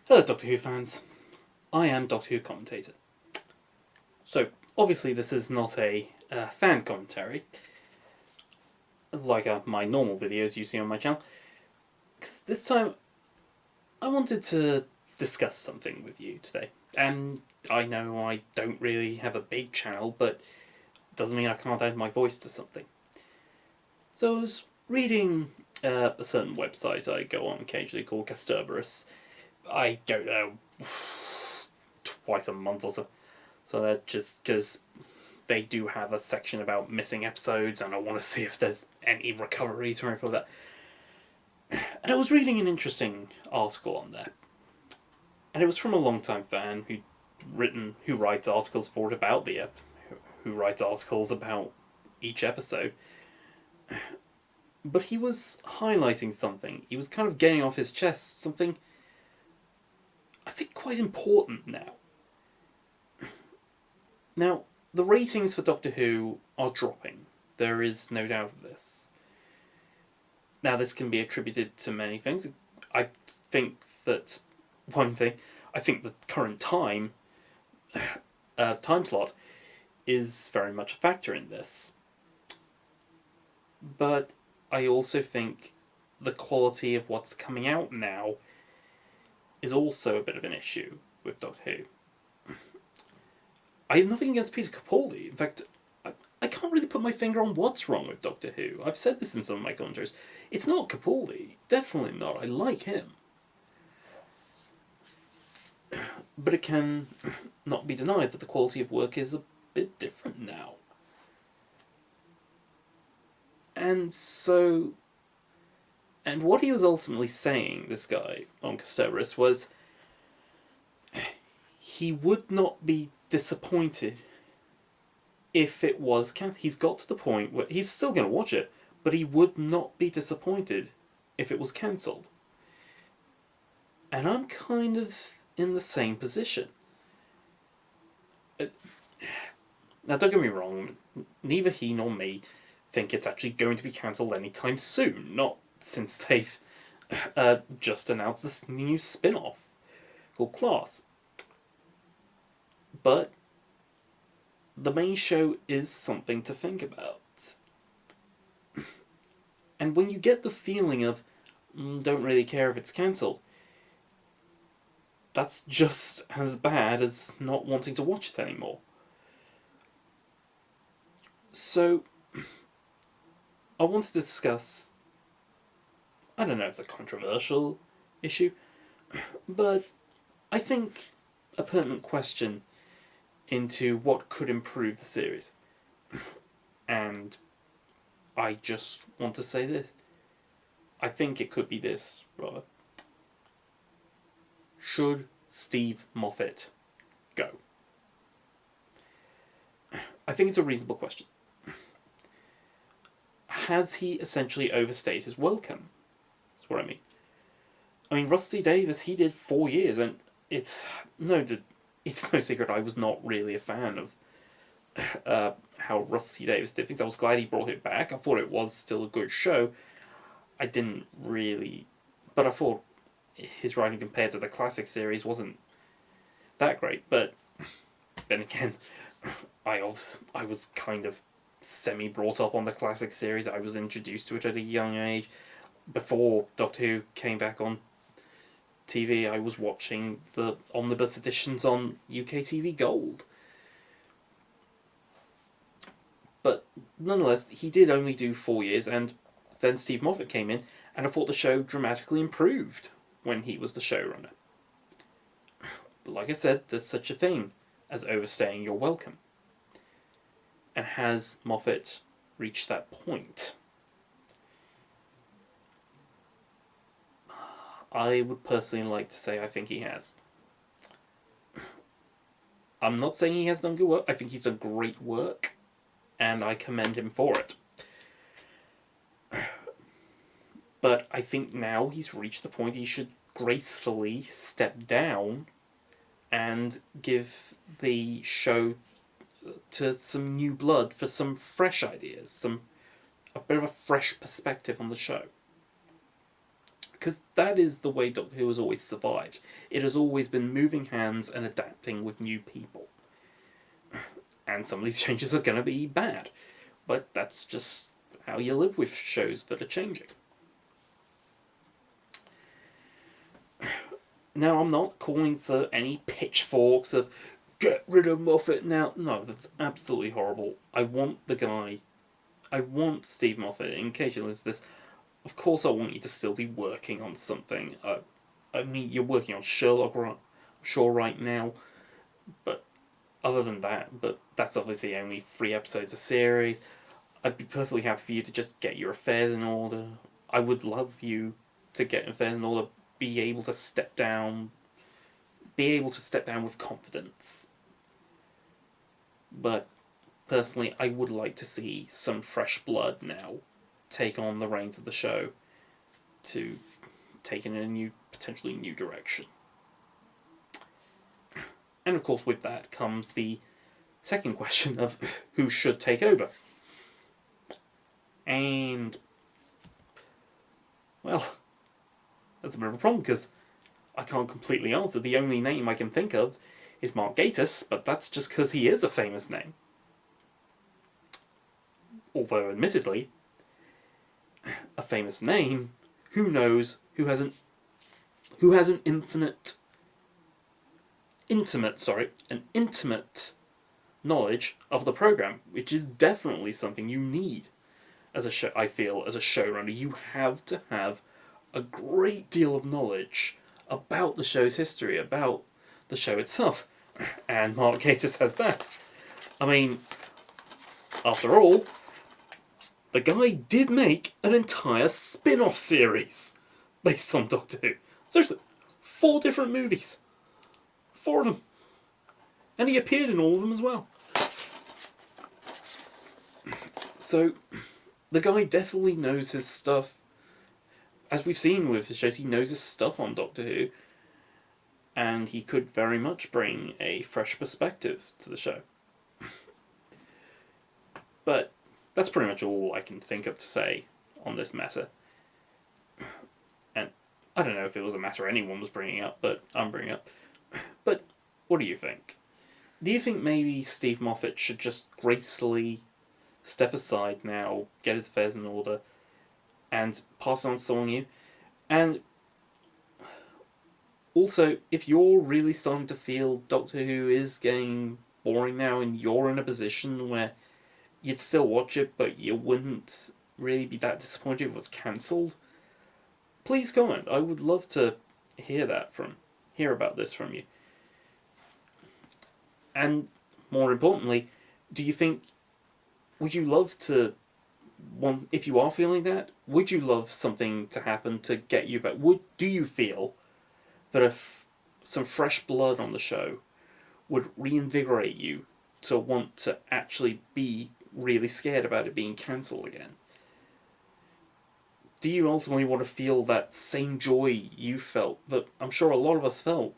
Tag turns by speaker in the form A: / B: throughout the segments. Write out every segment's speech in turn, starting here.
A: Hello, Doctor Who fans. I am Doctor Who commentator. So, obviously, this is not a fan commentary like my normal videos you see on my channel. Because this time, I wanted to discuss something with you today. And I know I don't really have a big channel, but it doesn't mean I can't add my voice to something. So, I was reading a certain website I go on occasionally called Casterbarus. I go there twice a month or so. So that just because they do have a section about missing episodes, and I want to see if there's any recoveries or anything like that. And I was reading an interesting article on there, and it was from a long-time fan who writes articles for it about who writes articles about each episode. But he was highlighting something. He was kind of getting off his chest something I think quite important now. Now, the ratings for Doctor Who are dropping. There is no doubt of this. Now, this can be attributed to many things. I think that one thing, I think the current time slot is very much a factor in this. But I also think the quality of what's coming out now is also a bit of an issue with Doctor Who. I have nothing against Peter Capaldi. In fact, I can't really put my finger on what's wrong with Doctor Who. I've said this in some of my commentaries. It's not Capaldi. Definitely not. I like him. But it can not be denied that the quality of work is a bit different now. And so... And what he was ultimately saying, this guy on Casterbarus, was he would not be disappointed if it was he's got to the point where he's still going to watch it, but he would not be disappointed if it was cancelled. And I'm kind of in the same position. Now, don't get me wrong, neither he nor me think it's actually going to be cancelled anytime soon, not since they've just announced this new spin-off called Class. But the main show is something to think about. And when you get the feeling of, don't really care if it's cancelled, that's just as bad as not wanting to watch it anymore. So, I wanted to discuss, I don't know if it's a controversial issue, but I think a pertinent question into what could improve the series. And I just want to say this. I think it could be this, rather. Should Steve Moffat go? I think it's a reasonable question. Has he essentially overstayed his welcome? That's what I mean. I mean, Rusty Davies, he did 4 years, and it's no secret I was not really a fan of how Rusty Davies did things. I was glad he brought it back. I thought it was still a good show. I didn't really... But I thought his writing compared to the classic series wasn't that great. But then again, I was kind of semi-brought up on the classic series. I was introduced to it at a young age. Before Doctor Who came back on TV, I was watching the omnibus editions on UK TV Gold. But nonetheless, he did only do 4 years, and then Steve Moffat came in, and I thought the show dramatically improved when he was the showrunner. But like I said, there's such a thing as overstaying your welcome. And has Moffat reached that point? I would personally like to say I think he has. I'm not saying he has done good work. I think he's done great work, and I commend him for it. But I think now he's reached the point he should gracefully step down and give the show to some new blood for some fresh ideas, a bit of a fresh perspective on the show. because that is the way Doctor Who has always survived. It has always been moving hands and adapting with new people. And some of these changes are going to be bad. But that's just how you live with shows that are changing. Now, I'm not calling for any pitchforks of get rid of Moffat now. No, that's absolutely horrible. I want Steve Moffat, in case you listen to this, of course I want you to still be working on something. I mean, you're working on Sherlock, I'm sure, right now, but other than that, but that's obviously only 3 episodes a series. I'd be perfectly happy for you to just get your affairs in order. I would love you to get affairs in order, be able to step down with confidence. But personally, I would like to see some fresh blood now take on the reins of the show to take it in a potentially new direction. And of course, with that comes the second question of who should take over. And, well, that's a bit of a problem because I can't completely answer. The only name I can think of is Mark Gatiss, but that's just because he is a famous name. Although, admittedly, a famous name, who knows who has an intimate knowledge of the program, which is definitely something you need as a show. I feel as a showrunner, you have to have a great deal of knowledge about the show's history, about the show itself, and Mark Gatiss has that. I mean, after all, the guy did make an entire spin-off series based on Doctor Who. Seriously, 4 different movies. 4 of them. And he appeared in all of them as well. So, the guy definitely knows his stuff. As we've seen with his shows, he knows his stuff on Doctor Who. And he could very much bring a fresh perspective to the show. But that's pretty much all I can think of to say on this matter. And I don't know if it was a matter anyone was bringing up, but I'm bringing up. But what do you think? Do you think maybe Steve Moffat should just gracefully step aside now, get his affairs in order, and pass on to someone new? And also, if you're really starting to feel Doctor Who is getting boring now, and you're in a position where you'd still watch it, but you wouldn't really be that disappointed if it was cancelled, please comment. I would love to hear about this from you. And more importantly, would you love to, if you are feeling that, would you love something to happen to get you back? Do you feel that some fresh blood on the show would reinvigorate you to want to actually be really scared about it being cancelled again? Do you ultimately want to feel that same joy you felt, that I'm sure a lot of us felt,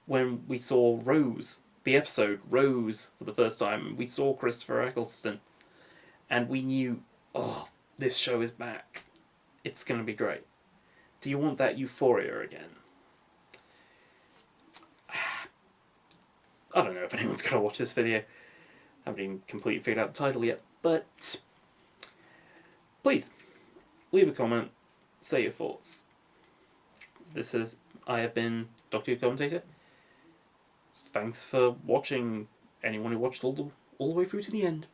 A: when we saw Rose, the episode Rose, for the first time? We saw Christopher Eccleston, and we knew, oh, this show is back. It's going to be great. Do you want that euphoria again? I don't know if anyone's going to watch this video. I haven't even completely figured out the title yet, but please, leave a comment, say your thoughts. I have been Doctor Who Commentator. Thanks for watching, anyone who watched all the way through to the end.